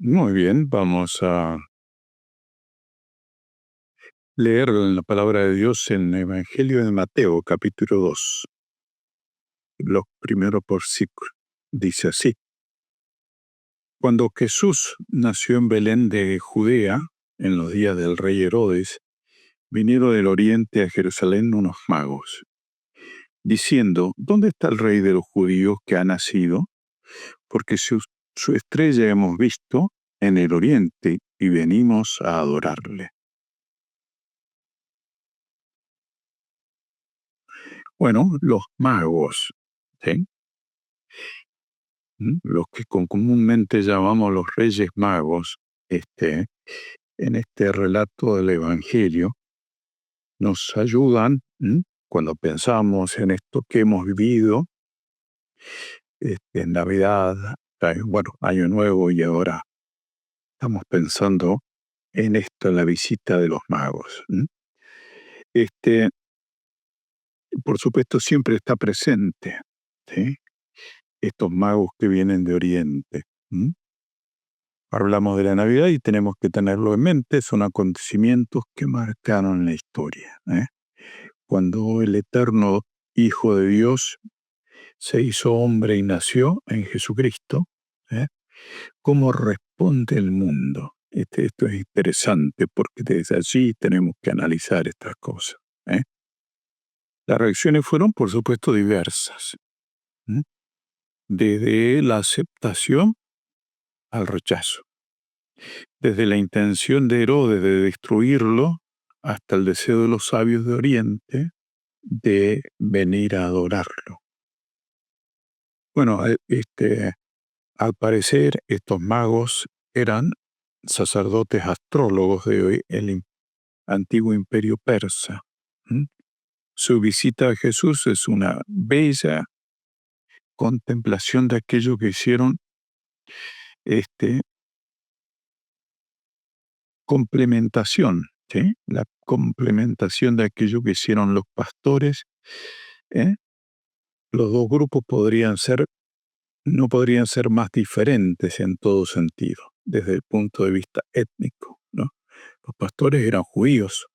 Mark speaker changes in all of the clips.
Speaker 1: Muy bien, vamos a leer la palabra de Dios en el Evangelio de Mateo, capítulo 2, los primeros versículos. Dice así: Cuando Jesús nació en Belén de Judea, en los días del rey Herodes, vinieron del oriente a Jerusalén unos magos, diciendo: ¿Dónde está el rey de los judíos que ha nacido? Porque su estrella hemos visto en el oriente y venimos a adorarle. Bueno, los magos, ¿sí? Los que comúnmente llamamos los Reyes Magos, en este relato del Evangelio, nos ayudan cuando pensamos en esto que hemos vivido, en Navidad, bueno, Año Nuevo, y ahora estamos pensando en esto, en la visita de los magos. Este, por supuesto, siempre está presente, ¿sí? Estos magos que vienen de Oriente. Hablamos de la Navidad y tenemos que tenerlo en mente, son acontecimientos que marcaron la historia. Cuando el eterno Hijo de Dios se hizo hombre y nació en Jesucristo, ¿eh? ¿Cómo responde el mundo? Esto es interesante porque desde allí tenemos que analizar estas cosas. Las reacciones fueron, por supuesto, diversas, ¿m? Desde la aceptación al rechazo. Desde la intención de Herodes de destruirlo hasta el deseo de los sabios de Oriente de venir a adorarlo. Bueno, al parecer estos magos eran sacerdotes astrólogos del antiguo imperio persa. Su visita a Jesús es una bella contemplación de aquello que hicieron, complementación, ¿sí? La complementación de aquello que hicieron los pastores. ¿eh? Los dos grupos no podrían ser más diferentes en todo sentido, desde el punto de vista étnico, ¿no? Los pastores eran judíos,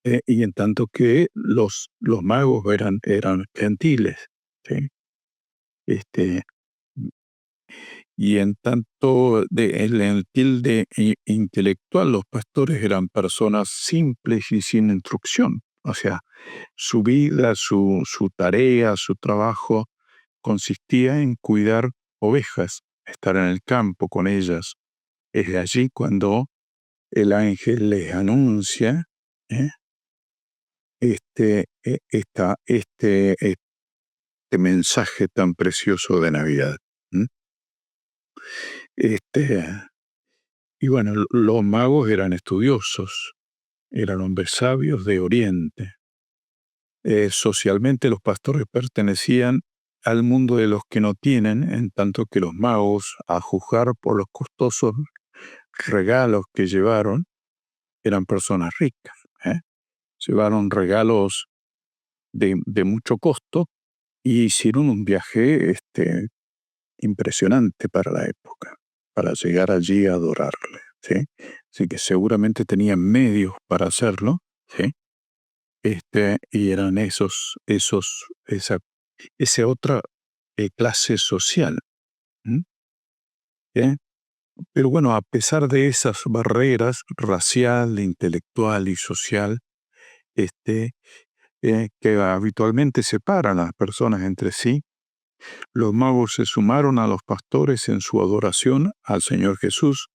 Speaker 1: y en tanto que los magos eran gentiles, ¿sí? Este, y en tanto en el tilde intelectual, los pastores eran personas simples y sin instrucción. O sea, su vida, su tarea, su trabajo consistía en cuidar ovejas, estar en el campo con ellas. Es de allí cuando el ángel les anuncia ¿eh? Este mensaje tan precioso de Navidad. ¿m? Este, y bueno, los magos eran estudiosos, eran hombres sabios de Oriente. Socialmente los pastores pertenecían al mundo de los que no tienen, en tanto que los magos, a juzgar por los costosos regalos que llevaron, eran personas ricas. Llevaron regalos de mucho costo y hicieron un viaje impresionante para la época, para llegar allí a adorarle, ¿sí? Así que seguramente tenían medios para hacerlo, ¿sí? Y eran esa otra clase social. ¿m? ¿Eh? Pero bueno, a pesar de esas barreras racial, intelectual y social, que habitualmente separan a las personas entre sí, los magos se sumaron a los pastores en su adoración al Señor Jesús.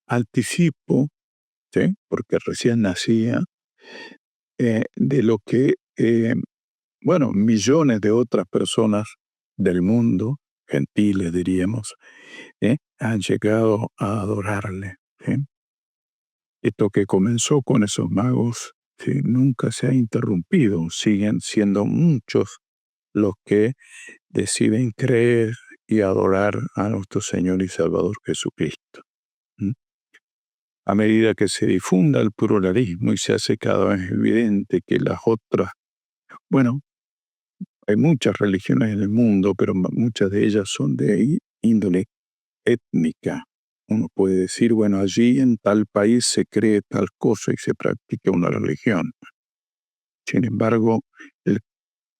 Speaker 1: Anticipo, ¿sí? Porque recién nacía, de lo que, millones de otras personas del mundo, gentiles diríamos, han llegado a adorarle. ¿Sí? Esto que comenzó con esos magos, ¿sí? Nunca se ha interrumpido, siguen siendo muchos los que deciden creer y adorar a nuestro Señor y Salvador Jesucristo. A medida que se difunda el pluralismo y se hace cada vez evidente que las otras, bueno, hay muchas religiones en el mundo, pero muchas de ellas son de índole étnica. Uno puede decir, bueno, allí en tal país se cree tal cosa y se practica una religión. Sin embargo, el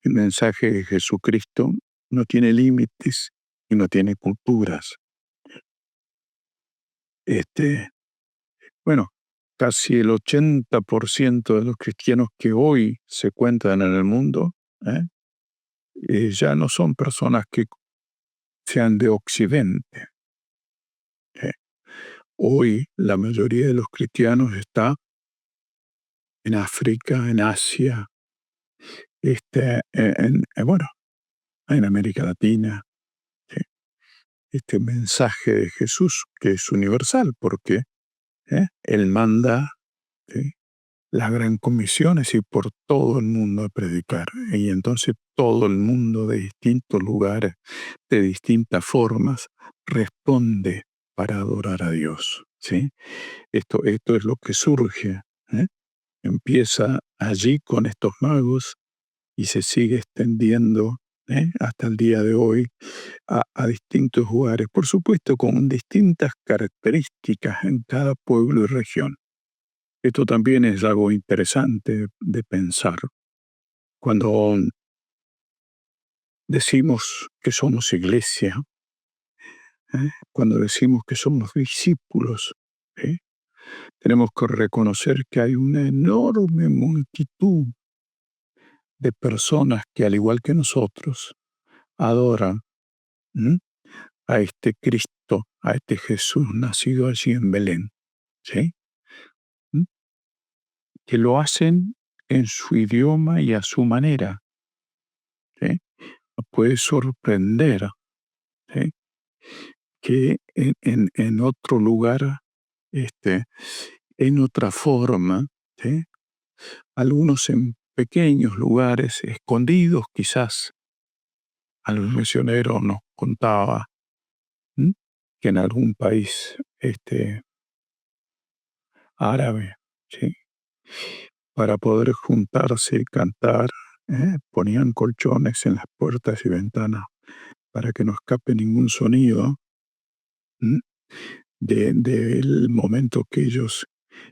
Speaker 1: mensaje de Jesucristo no tiene límites y no tiene culturas. Bueno, casi el 80% de los cristianos que hoy se cuentan en el mundo, ¿eh? Ya no son personas que sean de Occidente. ¿Eh? Hoy la mayoría de los cristianos está en África, en Asia, bueno, en América Latina. ¿Sí? Este mensaje de Jesús, que es universal, porque Él manda, ¿sí? La gran comisión es ir por todo el mundo a predicar. Y entonces todo el mundo de distintos lugares, de distintas formas, responde para adorar a Dios. ¿Sí? Esto es lo que surge. ¿Eh? Empieza allí con estos magos y se sigue extendiendo hasta el día de hoy a distintos lugares. Por supuesto, con distintas características en cada pueblo y región. Esto también es algo interesante de pensar. Cuando decimos que somos iglesia, cuando decimos que somos discípulos, ¿eh? Tenemos que reconocer que hay una enorme multitud de personas que, al igual que nosotros, adoran a este Cristo, a este Jesús nacido allí en Belén, ¿sí? ¿Mm? Que lo hacen en su idioma y a su manera. ¿Sí? Nos puede sorprender, ¿sí? Que en otro lugar, en otra forma, ¿sí? Algunos en pequeños lugares, escondidos quizás. Algún misionero nos contaba que en algún país árabe, ¿sí? Para poder juntarse y cantar, ponían colchones en las puertas y ventanas para que no escape ningún sonido del momento que ellos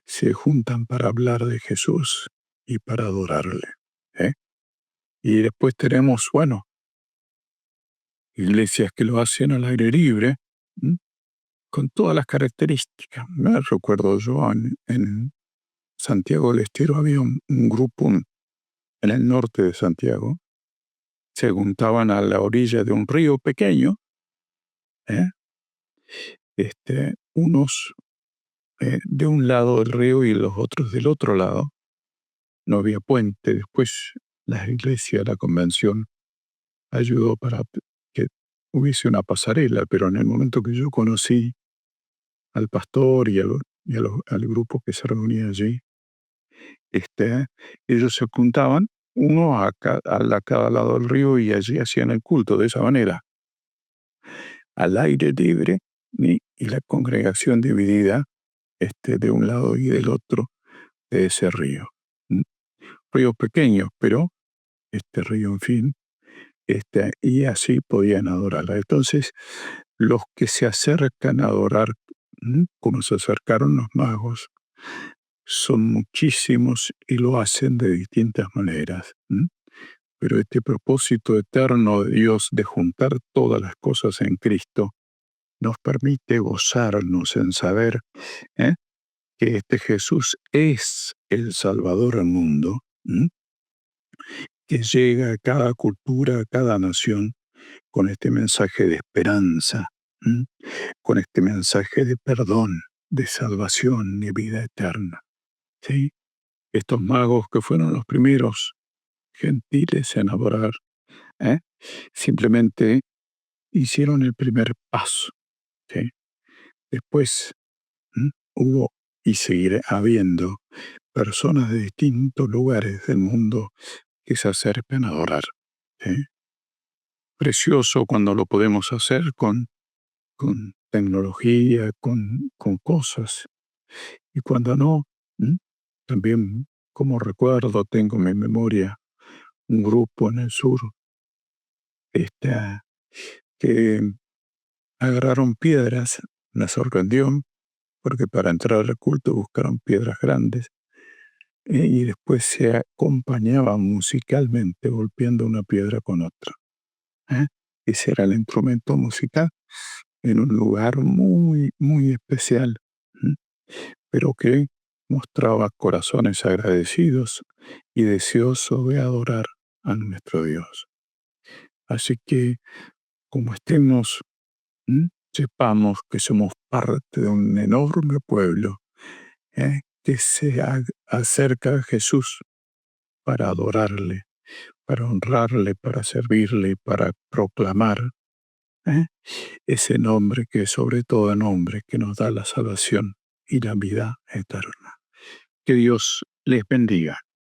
Speaker 1: se juntan para hablar de Jesús y para adorarle. ¿Eh? Y después tenemos, bueno, iglesias que lo hacen al aire libre, con todas las características. Me recuerdo yo en Santiago del Estero había un grupo en el norte de Santiago. Se juntaban a la orilla de un río pequeño, ¿eh? Unos de un lado del río y los otros del otro lado. No había puente. Después la iglesia, la convención, ayudó para que hubiese una pasarela, pero en el momento que yo conocí al pastor al grupo que se reunía allí, ellos se juntaban uno a cada lado del río y allí hacían el culto de esa manera, al aire libre y la congregación dividida de un lado y del otro de ese río. Ríos pequeños, pero este río, en fin, y así podían adorarla. Entonces, los que se acercan a adorar, como se acercaron los magos, son muchísimos y lo hacen de distintas maneras. Pero este propósito eterno de Dios de juntar todas las cosas en Cristo nos permite gozarnos en saber que este Jesús es el Salvador al mundo, que llega a cada cultura, a cada nación, con este mensaje de esperanza, con este mensaje de perdón, de salvación y vida eterna. ¿Sí? Estos magos que fueron los primeros gentiles en adorar, simplemente hicieron el primer paso. ¿Sí? Después hubo y seguirá habiendo personas de distintos lugares del mundo que se acercan a adorar. ¿Sí? Precioso cuando lo podemos hacer con tecnología, con cosas. Y cuando no, también, como recuerdo, tengo en mi memoria un grupo en el sur este, que agarraron piedras, una sorprendió, porque para entrar al culto buscaron piedras grandes, y después se acompañaban musicalmente golpeando una piedra con otra. ¿eh? Ese era el instrumento musical en un lugar muy, muy especial, pero que mostraba corazones agradecidos y deseosos de adorar a nuestro Dios. Así que, como estemos, sepamos que somos parte de un enorme pueblo que se acerca a Jesús para adorarle, para honrarle, para servirle, para proclamar ¿eh? ese nombre que es sobre todo nombre que nos da la salvación y la vida eterna. Que Dios les bendiga.